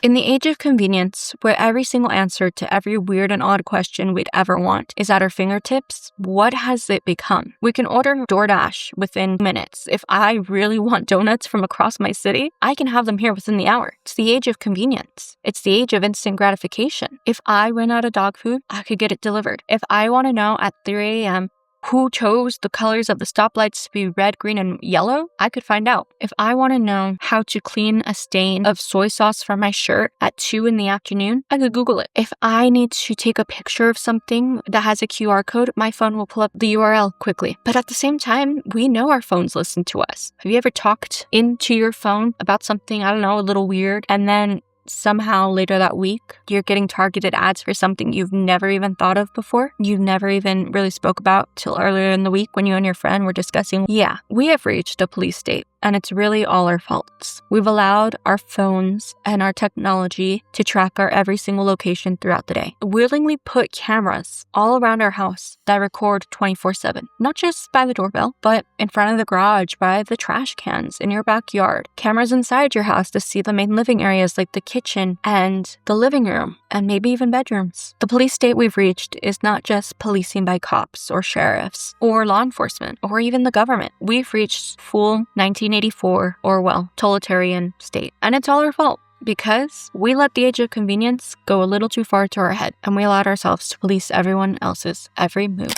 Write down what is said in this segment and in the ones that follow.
In the age of convenience, where every single answer to every weird and odd question we'd ever want is at our fingertips, what has it become? We can order DoorDash within minutes. If I really want donuts from across my city, I can have them here within the hour. It's the age of convenience. It's the age of instant gratification. If I run out of dog food, I could get it delivered. If I want to know at 3 a.m. who chose the colors of the stoplights to be red, green, and yellow, I could find out. If I want to know how to clean a stain of soy sauce from my shirt at 2 in the afternoon, I could Google it. If I need to take a picture of something that has a QR code, my phone will pull up the URL quickly. But at the same time, we know our phones listen to us. Have you ever talked into your phone about something, I don't know, a little weird, and then somehow later that week, you're getting targeted ads for something you've never even thought of before? You've never even really spoke about till earlier in the week when you and your friend were discussing, yeah, we have reached a police state. And it's really all our faults. We've allowed our phones and our technology to track our every single location throughout the day. Willingly put cameras all around our house that record 24/7. Not just by the doorbell, but in front of the garage, by the trash cans, in your backyard. Cameras inside your house to see the main living areas like the kitchen and the living room, and maybe even bedrooms. The police state we've reached is not just policing by cops or sheriffs or law enforcement or even the government. We've reached full 1984 Orwell totalitarian state. And it's all our fault because we let the age of convenience go a little too far to our head and we allowed ourselves to police everyone else's every move.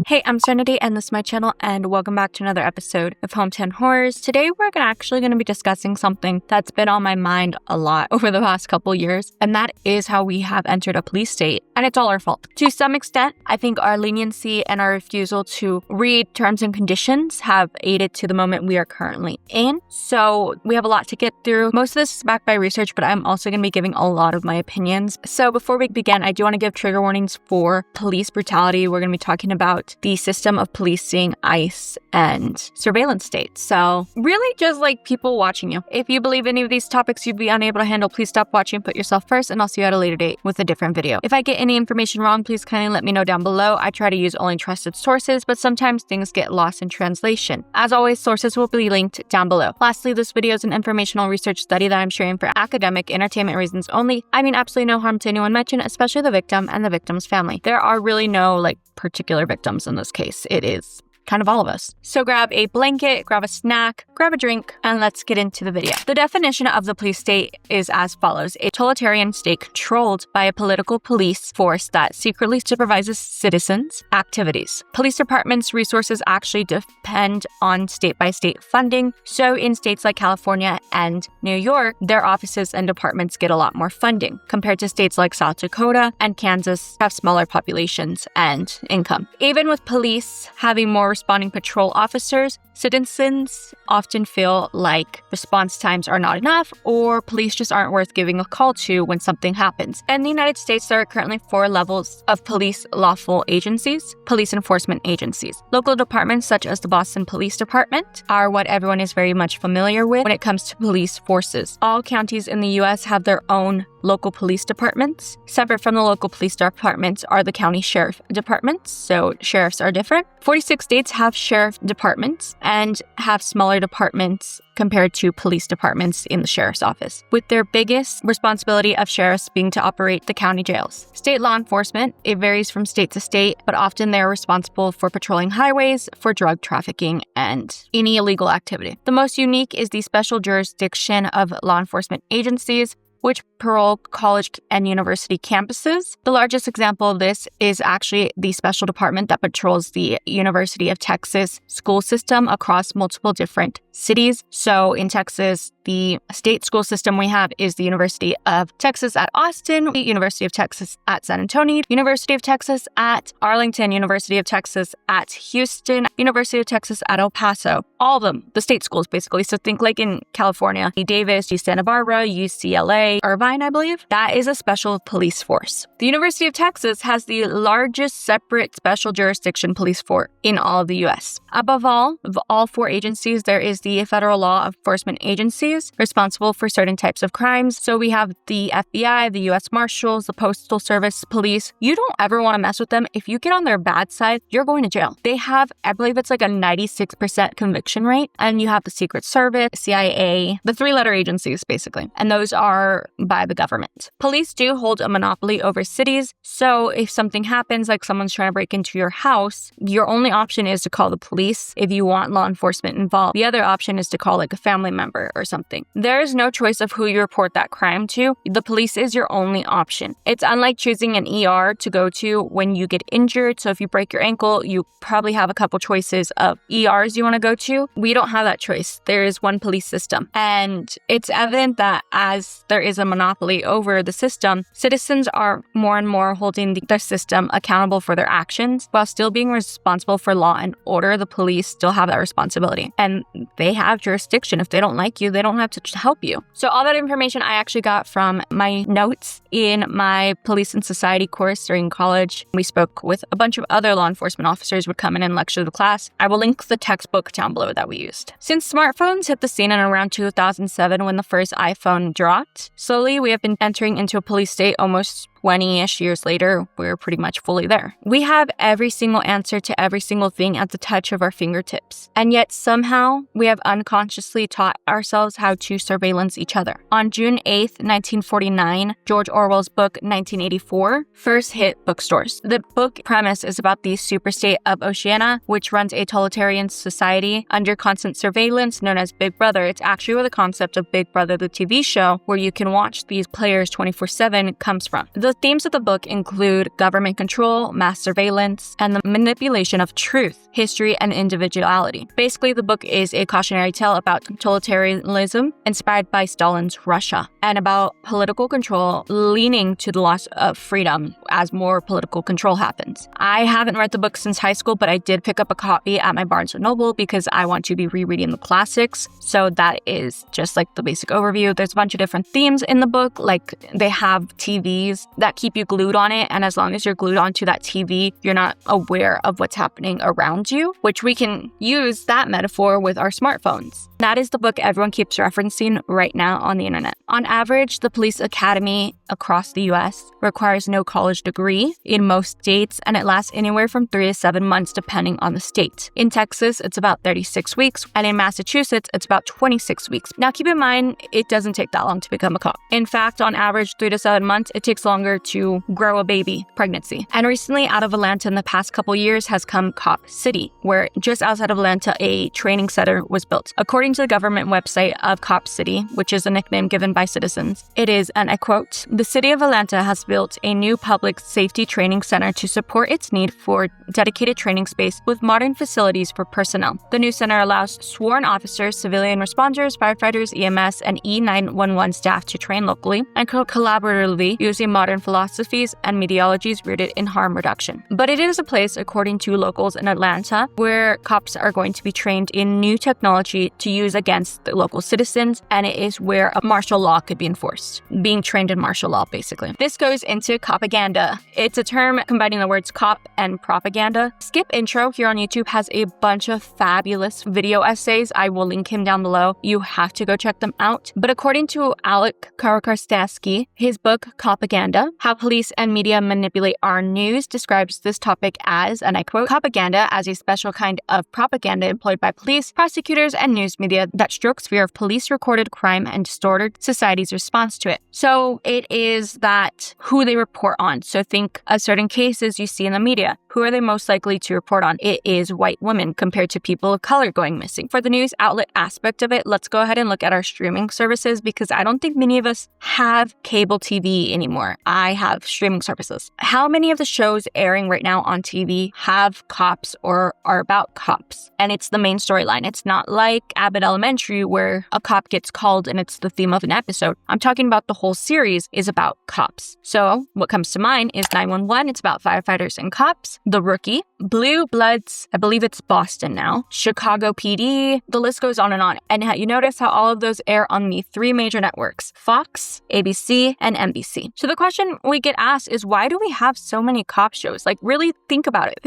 Hey, I'm Serenity and this is my channel and welcome back to another episode of Hometown Horrors. Today we're actually going to be discussing something that's been on my mind a lot over the past couple years, and that is how we have entered a police state, and it's all our fault. To some extent, I think our leniency and our refusal to read terms and conditions have aided to the moment we are currently in. So we have a lot to get through. Most of this is backed by research, but I'm also going to be giving a lot of my opinions. So before we begin, I do want to give trigger warnings for police brutality. We're going to be talking about the system of policing, ICE, and surveillance states. So really just like people watching you. If you believe any of these topics you'd be unable to handle, please stop watching, put yourself first, and I'll see you at a later date with a different video. If I get any information wrong, please kindly let me know down below. I try to use only trusted sources, but sometimes things get lost in translation. As always, sources will be linked down below. Lastly, this video is an informational research study that I'm sharing for academic entertainment reasons only. I mean absolutely no harm to anyone mentioned, especially the victim and the victim's family. There are really no particular victims in this case. It is kind of all of us. So grab a blanket, grab a snack, grab a drink, and let's get into the video. The definition of the police state is as follows: a totalitarian state controlled by a political police force that secretly supervises citizens' activities. Police departments' resources actually depend on state-by-state funding. So in states like California and New York, their offices and departments get a lot more funding compared to states like South Dakota and Kansas have smaller populations and income. Even with police having more responding patrol officers, citizens often feel like response times are not enough or police just aren't worth giving a call to when something happens. In the United States, there are currently 4 levels of police lawful agencies, police enforcement agencies. Local departments such as the Boston Police Department are what everyone is very much familiar with when it comes to police forces. All counties in the U.S. have their own local police departments. Separate from the local police departments are the county sheriff departments, so sheriffs are different. 46 states have sheriff departments and have smaller departments compared to police departments in the sheriff's office, with their biggest responsibility of sheriffs being to operate the county jails. State law enforcement, it varies from state to state, but often they're responsible for patrolling highways, for drug trafficking, and any illegal activity. The most unique is the special jurisdiction of law enforcement agencies, which parole college and university campuses. The largest example of this is actually the special department that patrols the University of Texas school system across multiple different cities. So in Texas, the state school system we have is the University of Texas at Austin, the University of Texas at San Antonio, University of Texas at Arlington, University of Texas at Houston, University of Texas at El Paso. All of them, the state schools basically. So think like in California, Davis, Santa Barbara, UCLA, Irvine, I believe. That is a special police force. The University of Texas has the largest separate special jurisdiction police force in all of the U.S. Above all, of all 4 agencies, there is is the federal law enforcement agencies responsible for certain types of crimes. So we have the FBI, the U.S. Marshals, the Postal Service, police. You don't ever want to mess with them. If you get on their bad side, you're going to jail. They have, I believe it's like a 96% conviction rate. And you have the Secret Service, CIA, the three-letter agencies, basically. And those are by the government. Police do hold a monopoly over cities. So if something happens, like someone's trying to break into your house, your only option is to call the police if you want law enforcement involved. The other option is to call like a family member or something. There is no choice of who you report that crime to. The police is your only option. It's unlike choosing an ER to go to when you get injured. So if you break your ankle, you probably have a couple choices of ERs you want to go to. We don't have that choice. There is one police system. And it's evident that as there is a monopoly over the system, citizens are more and more holding their system accountable for their actions while still being responsible for law and order. The police still have that responsibility and they have jurisdiction. If they don't like you, they don't have to help you. So all that information I actually got from my notes in my police and society course during college. We spoke with a bunch of other law enforcement officers would come in and lecture the class. I will link the textbook down below that we used. Since smartphones hit the scene in around 2007 when the first iPhone dropped, slowly we have been entering into a police state almost 20-ish years later, we're pretty much fully there. We have every single answer to every single thing at the touch of our fingertips. And yet somehow we have unconsciously taught ourselves how to surveillance each other. On June 8th, 1949, George Orwell's book 1984 first hit bookstores. The book premise is about the superstate of Oceania, which runs a totalitarian society under constant surveillance known as Big Brother. It's actually where the concept of Big Brother, the TV show, where you can watch these players 24/7 comes from. The themes of the book include government control, mass surveillance, and the manipulation of truth, history, and individuality. Basically, the book is a cautionary tale about totalitarianism inspired by Stalin's Russia and about political control leaning to the loss of freedom as more political control happens. I haven't read the book since high school, but I did pick up a copy at my Barnes & Noble because I want to be rereading the classics. So that is just like the basic overview. There's a bunch of different themes in the book, like they have TVs that keep you glued on it. And as long as you're glued onto that TV, you're not aware of what's happening around you, which we can use that metaphor with our smartphones. That is the book everyone keeps referencing right now on the internet. On average, the police academy across the US requires no college degree in most states, and it lasts anywhere from 3 to 7 months depending on the state. In Texas, it's about 36 weeks, and in Massachusetts, it's about 26 weeks. Now keep in mind, it doesn't take that long to become a cop. In fact, on average, 3 to 7 months, it takes longer to grow a baby, pregnancy. And recently, out of Atlanta in the past couple years has come Cop City, where just outside of Atlanta, a training center was built. According to the government website of Cop City, which is a nickname given by citizens, it is, and I quote, "The city of Atlanta has built a new public safety training center to support its need for dedicated training space with modern facilities for personnel. The new center allows sworn officers, civilian responders, firefighters, EMS, and E911 staff to train locally and collaboratively using modern philosophies and methodologies rooted in harm reduction. But it is a place, according to locals in Atlanta, where cops are going to be trained in new technology to use against the local citizens, and it is where a martial law could be enforced. Being trained in martial law, basically. This goes into propaganda. It's a term combining the words cop and propaganda. Skip Intro here on YouTube has a bunch of fabulous video essays. I will link him down below. You have to go check them out. But according to Alec Karakarstasky, his book, Propaganda, How Police and Media Manipulate Our News, describes this topic as, and I quote, propaganda as a special kind of propaganda employed by police, prosecutors, and news media that strokes fear of police-recorded crime and distorted society's response to it. So it is that who they report on. So think of certain cases you see in the media. Who are they most likely to report on? It is white women compared to people of color going missing. For the news outlet aspect of it, let's go ahead and look at our streaming services because I don't think many of us have cable TV anymore. I have streaming services. How many of the shows airing right now on TV have cops or are about cops? And it's the main storyline. It's not like Abbott Elementary where a cop gets called and it's the theme of an episode. I'm talking about the whole series is about cops. So what comes to mind is 911. It's about firefighters and cops. The Rookie, Blue Bloods, I believe it's Boston now, Chicago PD, the list goes on. And you notice how all of those air on the 3 major networks, Fox, ABC, and NBC. So the question we get asked is, why do we have so many cop shows? Like, really think about it.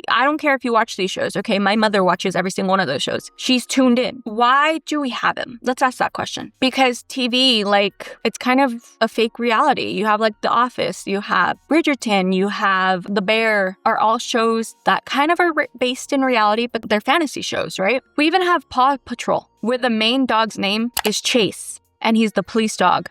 I don't care if you watch these shows, okay? My mother watches every single one of those shows. She's tuned in. Why do we have them? Let's ask that question. Because TV, like, it's kind of a fake reality. You have like The Office, you have Bridgerton, you have The Bear, are all shows that kind of are based in reality, but they're fantasy shows, right? We even have Paw Patrol, where the main dog's name is Chase, and he's the police dog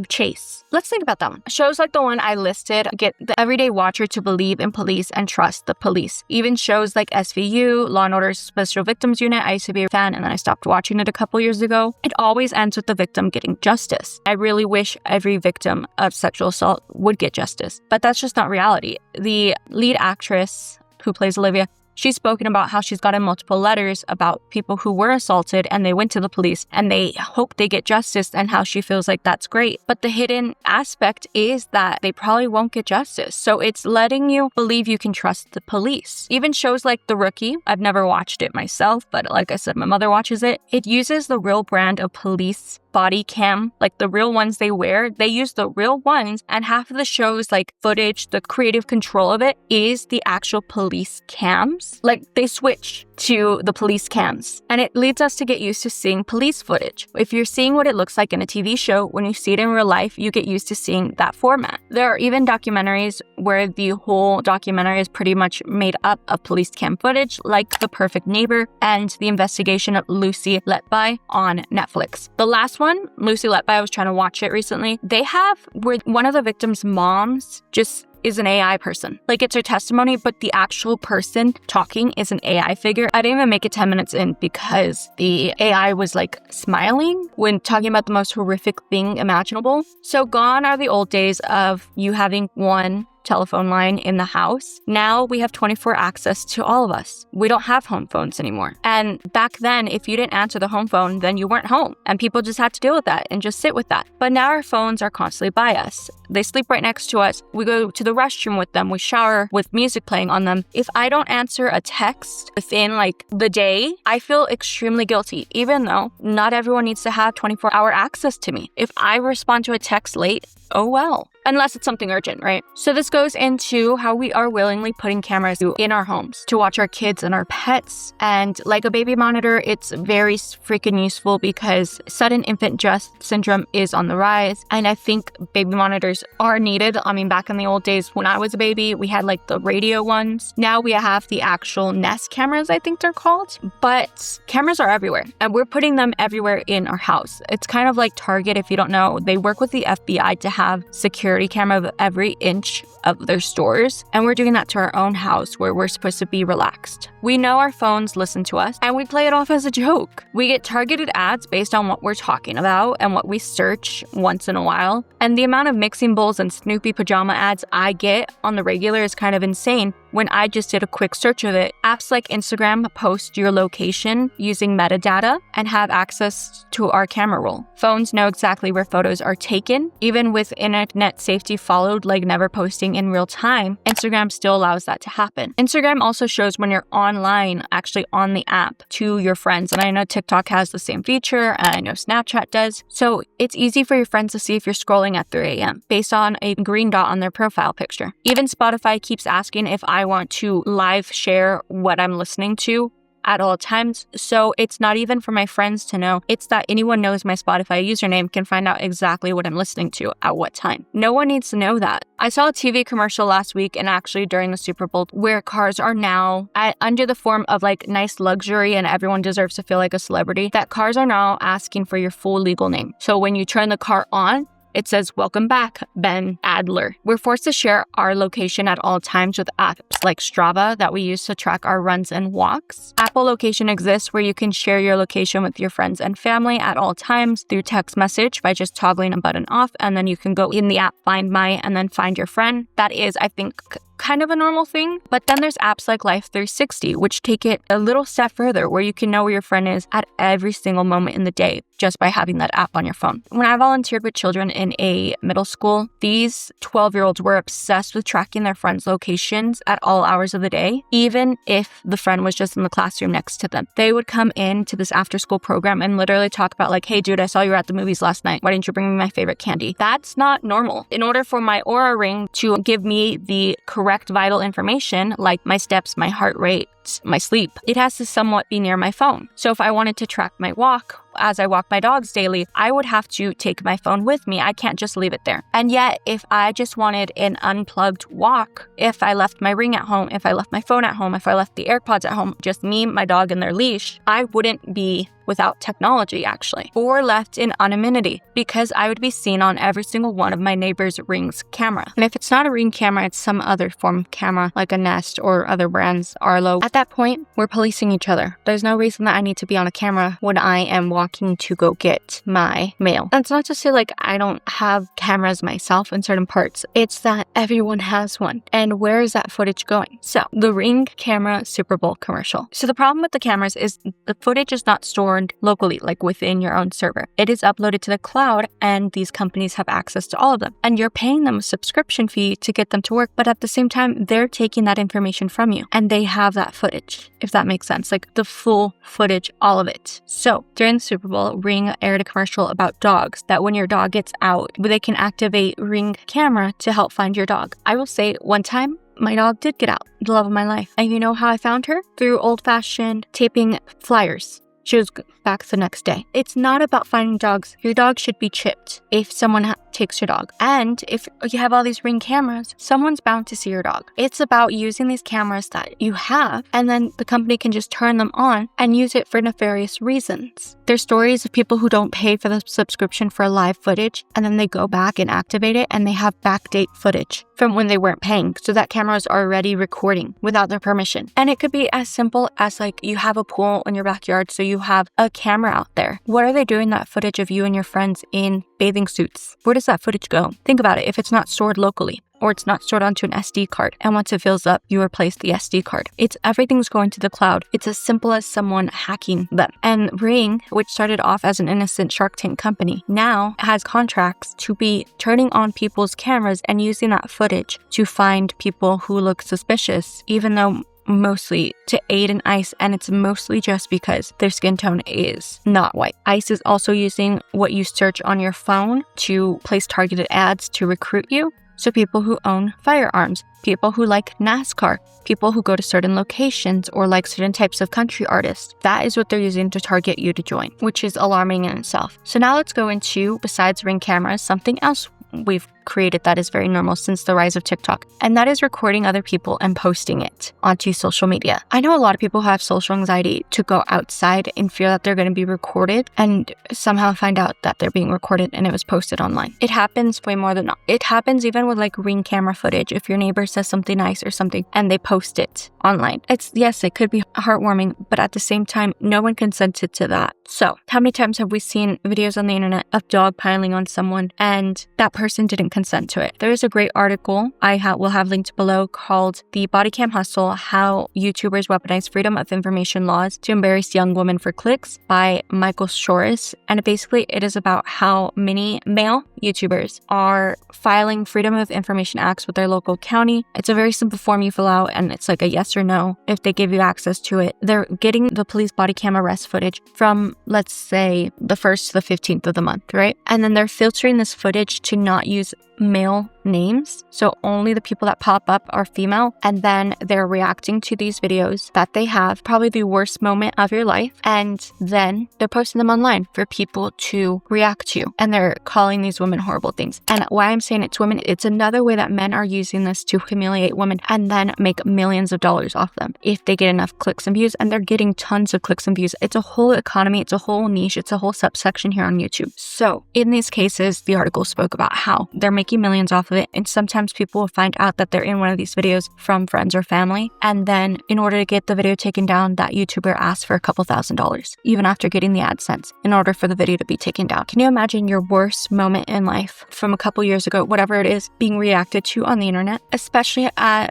Chase. Let's think about that one. Shows like the one I listed get the everyday watcher to believe in police and trust the police. Even shows like SVU, Law & Order Special Victims Unit, I used to be a fan and then I stopped watching it a couple years ago. It always ends with the victim getting justice. I really wish every victim of sexual assault would get justice, but that's just not reality. The lead actress who plays Olivia, she's spoken about how she's gotten multiple letters about people who were assaulted and they went to the police and they hope they get justice, and how she feels like that's great. But the hidden aspect is that they probably won't get justice. So it's letting you believe you can trust the police. Even shows like The Rookie, I've never watched it myself, but like I said, my mother watches it. It uses the real brand of police body cam, like the real ones they wear. They use the real ones, and half of the show's like footage, the creative control of it is the actual police cams. Like they switch to the police cams, and it leads us to get used to seeing police footage. If you're seeing what it looks like in a TV show, when you see it in real life, you get used to seeing that format. There are even documentaries where the whole documentary is pretty much made up of police cam footage, like The Perfect Neighbor and The Investigation of Lucy Letby on Netflix. The last one, Lucy Letby, I was trying to watch it recently. They have where one of the victims' moms just is an AI person. Like, it's her testimony, but the actual person talking is an AI figure. I didn't even make it 10 minutes in because the AI was like smiling when talking about the most horrific thing imaginable. So gone are the old days of you having one telephone line in the house. Now we have 24 access to all of us. We don't have home phones anymore. And back then, if you didn't answer the home phone, then you weren't home. And people just had to deal with that and just sit with that. But now our phones are constantly by us. They sleep right next to us. We go to the restroom with them. We shower with music playing on them. If I don't answer a text within like the day, I feel extremely guilty, even though not everyone needs to have 24-hour access to me. If I respond to a text late, oh well. Unless it's something urgent, right? So this goes into how we are willingly putting cameras in our homes to watch our kids and our pets. And like a baby monitor, it's very freaking useful because sudden infant death syndrome is on the rise. And I think baby monitors are needed. I mean, back in the old days when I was a baby, we had like the radio ones. Now we have the actual Nest cameras, I think they're called. But cameras are everywhere and we're putting them everywhere in our house. It's kind of like Target, if you don't know. They work with the FBI to have security camera of every inch of their stores, and we're doing that to our own house where we're supposed to be relaxed. We know our phones listen to us and we play it off as a joke. We get targeted ads based on what we're talking about and what we search once in a while, and the amount of mixing bowls and Snoopy pajama ads I get on the regular is kind of insane. When I just did a quick search of it, apps like Instagram post your location using metadata and have access to our camera roll. Phones know exactly where photos are taken. Even with internet safety followed, like never posting in real time, Instagram still allows that to happen. Instagram also shows when you're online, actually on the app, to your friends. And I know TikTok has the same feature, and I know Snapchat does. So it's easy for your friends to see if you're scrolling at 3 a.m. based on a green dot on their profile picture. Even Spotify keeps asking if I want to live share what I'm listening to at all times. So it's not even for my friends to know. It's that anyone knows my Spotify username can find out exactly what I'm listening to at what time. No one needs to know that. I saw a TV commercial last week and actually during the Super Bowl where cars are now under the form of like nice luxury and everyone deserves to feel like a celebrity, that cars are now asking for your full legal name. So when you turn the car on, it says, "Welcome back, Ben Adler." We're forced to share our location at all times with apps like Strava that we use to track our runs and walks. Apple Location exists where you can share your location with your friends and family at all times through text message by just toggling a button off, and then you can go in the app, find my, and then find your friend. That is, I think, kind of a normal thing. But then there's apps like Life 360, which take it a little step further where you can know where your friend is at every single moment in the day. just by having that app on your phone. When I volunteered with children in a middle school, these 12-year-olds were obsessed with tracking their friends' locations at all hours of the day, even if the friend was just in the classroom next to them. They would come into this after-school program and literally talk about like, hey dude, I saw you were at the movies last night. Why didn't you bring me my favorite candy? That's not normal. In order for my Oura Ring to give me the correct vital information, like my steps, my heart rate, my sleep, it has to somewhat be near my phone. So if I wanted to track my walk as I walk my dogs daily, I would have to take my phone with me. I can't just leave it there. And yet, if I just wanted an unplugged walk, if I left my ring at home, if I left my phone at home, if I left the AirPods at home, just me, my dog, and their leash, I wouldn't be without technology, actually, or left in anonymity, because I would be seen on every single one of my neighbor's Ring's camera. And if it's not a Ring camera, it's some other form of camera, like a Nest or other brands, Arlo. At that point, we're policing each other. There's no reason that I need to be on a camera when I am walking to go get my mail. That's not to say like I don't have cameras myself in certain parts. It's that everyone has one. And where is that footage going? So the Ring camera Super Bowl commercial. So the problem with the cameras is the footage is not stored locally, like within your own server. It is uploaded to the cloud, and these companies have access to all of them. And you're paying them a subscription fee to get them to work, but at the same time, they're taking that information from you, and they have that footage, if that makes sense, like the full footage, all of it. So during the Super Bowl, Ring aired a commercial about dogs, that when your dog gets out, they can activate Ring camera to help find your dog. I will say one time, my dog did get out, the love of my life. And you know how I found her? Through old-fashioned taping flyers. She was back the next day. It's not about finding dogs. Your dog should be chipped if someone takes your dog. And if you have all these Ring cameras, someone's bound to see your dog. It's about using these cameras that you have, and then the company can just turn them on and use it for nefarious reasons. There's stories of people who don't pay for the subscription for live footage, and then they go back and activate it, and they have backdate footage from when they weren't paying. So that camera is already recording without their permission. And it could be as simple as like you have a pool in your backyard, so you have a camera out there. What are they doing that footage of you and your friends in bathing suits? Where does that footage go? Think about it. If it's not stored locally, or it's not stored onto an SD card, and once it fills up, you replace the SD card. Everything's going to the cloud. It's as simple as someone hacking them. And Ring, which started off as an innocent Shark Tank company, now has contracts to be turning on people's cameras and using that footage to find people who look suspicious, even though mostly to aid in ICE, and it's mostly just because their skin tone is not white. ICE is also using what you search on your phone to place targeted ads to recruit you. So people who own firearms, people who like NASCAR, people who go to certain locations or like certain types of country artists, that is what they're using to target you to join, which is alarming in itself. So now let's go into, besides Ring cameras, something else we've created that is very normal since the rise of TikTok, and that is recording other people and posting it onto social media. I know a lot of people who have social anxiety to go outside in fear that they're going to be recorded and somehow find out that they're being recorded and it was posted online. It happens way more than not. It happens even with like Ring camera footage. If your neighbor says something nice or something and they post it online, yes, it could be heartwarming, but at the same time, no one consented to that. So how many times have we seen videos on the internet of dog piling on someone and that person didn't consent to it? There's a great article will have linked below called The Body Cam Hustle: How YouTubers Weaponize Freedom of Information Laws to Embarrass Young Women for Clicks by Michael Shores. And basically it is about how many male YouTubers are filing Freedom of Information Acts with their local county. It's a very simple form you fill out, and it's like a yes or no if they give you access to it. They're getting the police body cam arrest footage from, let's say, the 1st to the 15th of the month, right? And then they're filtering this footage to not use male names, so only the people that pop up are female, and then they're reacting to these videos that they have, probably the worst moment of your life, and then they're posting them online for people to react to, and they're calling these women horrible things. And why I'm saying it's women, it's another way that men are using this to humiliate women and then make millions of dollars off them if they get enough clicks and views, and they're getting tons of clicks and views. It's a whole economy, it's a whole niche, it's a whole subsection here on YouTube. So in these cases, the article spoke about how they're making making millions off of it. And sometimes people will find out that they're in one of these videos from friends or family. And then in order to get the video taken down, that YouTuber asks for a couple $1,000s, even after getting the AdSense, in order for the video to be taken down. Can you imagine your worst moment in life from a couple years ago, whatever it is, being reacted to on the internet? Especially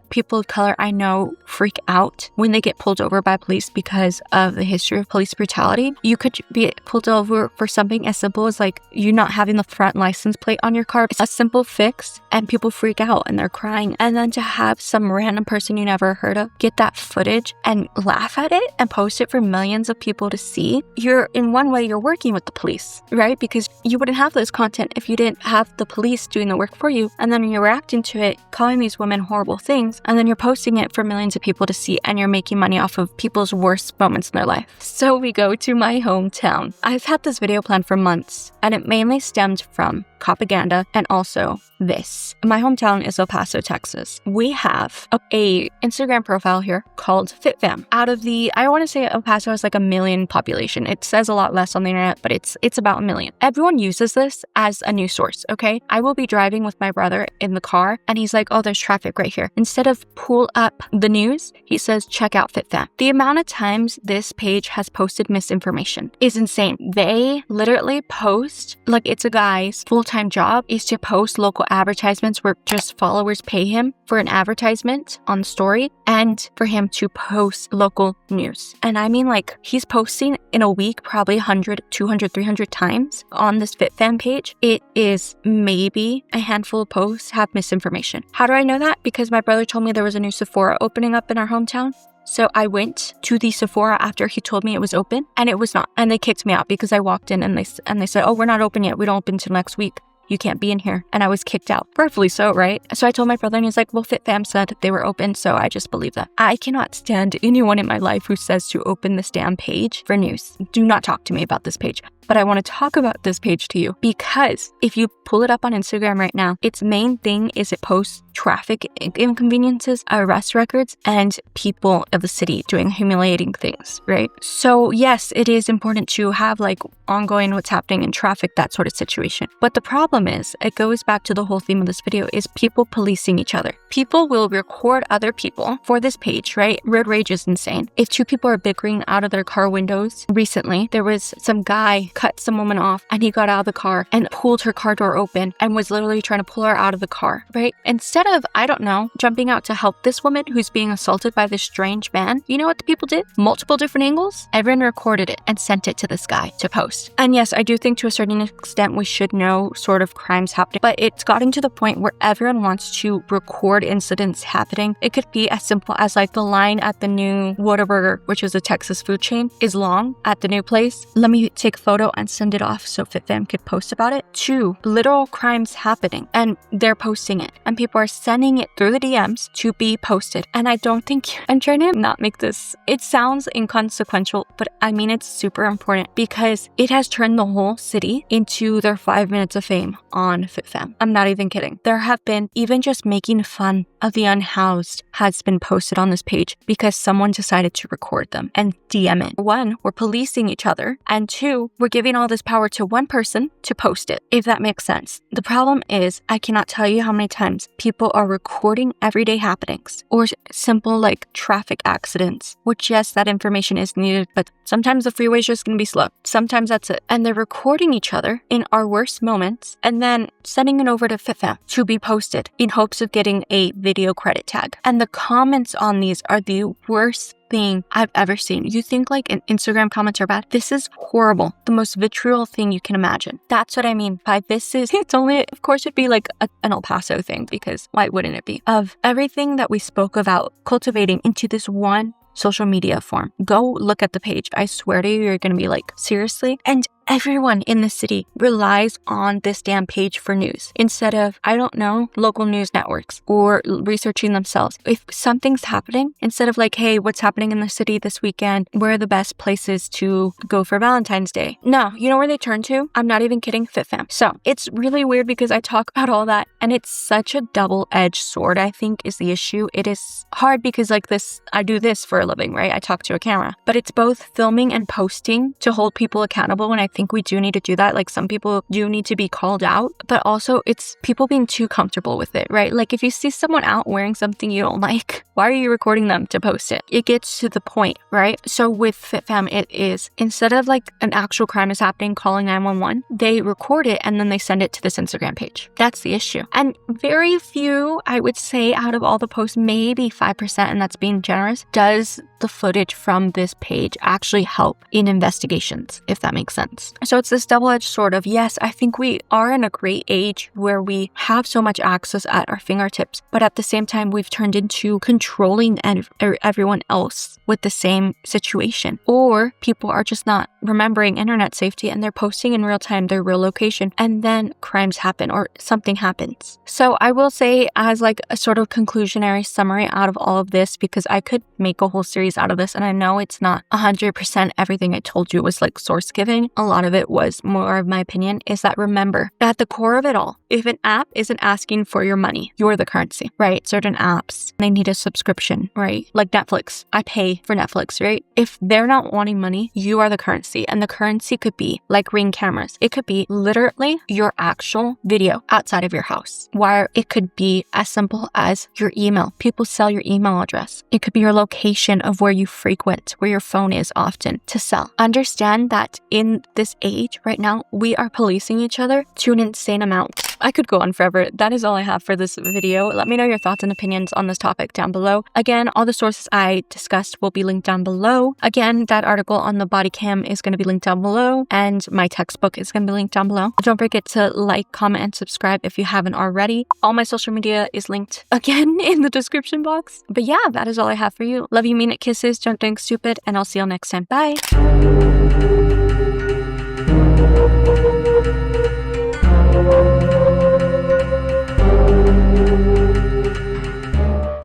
people of color I know freak out when they get pulled over by police because of the history of police brutality. You could be pulled over for something as simple as like you not having the front license plate on your car. It's a simple fix and people freak out and they're crying. And then to have some random person you never heard of get that footage and laugh at it and post it for millions of people to see, you're in one way, you're working with the police, right? Because you wouldn't have this content if you didn't have the police doing the work for you. And then you're reacting to it, calling these women horrible things, and then you're posting it for millions of people to see, and you're making money off of people's worst moments in their life. So we go to my hometown. I've had this video planned for months, and it mainly stemmed from propaganda and also this. My hometown is El Paso, Texas. We have a Instagram profile here called FitFam. Out of the, I want to say El Paso has like 1 million population. It says a lot less on the internet, but it's about 1 million. Everyone uses this as a news source, okay? I will be driving with my brother in the car and he's like, oh, there's traffic right here. Instead of pull up the news, he says, check out FitFam. The amount of times this page has posted misinformation is insane. They literally post, like it's a guy's full-time job is to post local advertisements where just followers pay him for an advertisement on the story and for him to post local news. And I mean, like, he's posting in a week probably 100, 200, 300 times on this FitFam page. It is maybe a handful of posts have misinformation. How do I know that? Because my brother told me there was a new Sephora opening up in our hometown. So I went to the Sephora after he told me it was open, and it was not. And they kicked me out because I walked in and they said, oh, we're not open yet. We don't open until next week. You can't be in here. And I was kicked out. Rightfully so, right? So I told my brother and he's like, well, FitFam said they were open. So I just believe that. I cannot stand anyone in my life who says to open this damn page for news. Do not talk to me about this page. But I want to talk about this page to you because if you pull it up on Instagram right now, its main thing is it posts traffic inconveniences, arrest records, and people of the city doing humiliating things, right? So yes, it is important to have like ongoing what's happening in traffic, that sort of situation. But the problem is, it goes back to the whole theme of this video, is people policing each other. People will record other people for this page, right? Road rage is insane. If two people are bickering out of their car windows, recently there was some guy cut some woman off and he got out of the car and pulled her car door open and was literally trying to pull her out of the car, right? Instead of, I don't know, jumping out to help this woman who's being assaulted by this strange man, you know what the people did? Multiple different angles. Everyone recorded it and sent it to this guy to post. And yes, I do think to a certain extent we should know sort of crimes happening, but it's gotten to the point where everyone wants to record incidents happening. It could be as simple as like the line at the new Whataburger, which is a Texas food chain, is long at the new place. Let me take a photo and send it off so FitFam could post about it. 2, literal crimes happening and they're posting it and people are sending it through the DMs to be posted. And I don't think, I'm trying to not make this, it sounds inconsequential, but I mean it's super important because it has turned the whole city into their 5 minutes of fame on FitFam. I'm not even kidding. There have been, even just making fun of the unhoused has been posted on this page because someone decided to record them and DM it. 1, we're policing each other, and 2, we're giving all this power to one person to post it, if that makes sense. The problem is, I cannot tell you how many times people are recording everyday happenings or simple like traffic accidents, which yes, that information is needed, but sometimes the freeway is just going to be slow. Sometimes that's it. And they're recording each other in our worst moments and then sending it over to FitFam to be posted in hopes of getting a video credit tag. And the comments on these are the worst thing I've ever seen. You think like Instagram comments are bad? This is horrible. The most vitriol thing you can imagine. That's what I mean by this is, it's only, of course it'd be like an El Paso thing because why wouldn't it be? Of everything that we spoke about cultivating into this one social media form. Go look at the page. I swear to you, you're going to be like, seriously? And everyone in the city relies on this damn page for news instead of, I don't know, local news networks or researching themselves. If something's happening, instead of like, hey, what's happening in the city this weekend? Where are the best places to go for Valentine's Day? No, you know where they turn to? I'm not even kidding, FitFam. So it's really weird because I talk about all that and it's such a double-edged sword, I think, is the issue. It is hard because like this, I do this for a living, right? I talk to a camera, but it's both filming and posting to hold people accountable when I think we do need to do that. Like some people do need to be called out, but also it's people being too comfortable with it, right? Like if you see someone out wearing something you don't like, why are you recording them to post it? It gets to the point, right? So with FitFam, it is instead of like an actual crime is happening, calling 911, they record it and then they send it to this Instagram page. That's the issue. And very few, I would say out of all the posts, maybe 5%, and that's being generous, does the footage from this page actually help in investigations, if that makes sense. So it's this double-edged sword of, yes, I think we are in a great age where we have so much access at our fingertips, but at the same time, we've turned into controlling everyone else with the same situation. Or people are just not remembering internet safety and they're posting in real time their real location, and then crimes happen or something happens. So I will say, as like a sort of conclusionary summary out of all of this, because I could make a whole series out of this, and I know it's not 100% everything I told you was like source giving. A lot of it was more of my opinion, is that remember, at the core of it all, if an app isn't asking for your money, you're the currency, right? Certain apps, they need a subscription, right? Like Netflix, I pay for Netflix, right? If they're not wanting money, you are the currency. And the currency could be like Ring cameras. It could be literally your actual video outside of your house, where it could be as simple as your email. People sell your email address. It could be your location of where you frequent, where your phone is often to sell. Understand that in this age right now, we are policing each other to an insane amount. I could go on forever. That is all I have for this video. Let me know your thoughts and opinions on this topic down below. Again, all the sources I discussed will be linked down below. Again, that article on the body cam is going to be linked down below, and my textbook is going to be linked down below. Don't forget to like, comment, and subscribe if you haven't already. All my social media is linked again in the description box. But yeah, that is all I have for you. Love you, mean it, kisses, don't think stupid, and I'll see you all next time. Bye.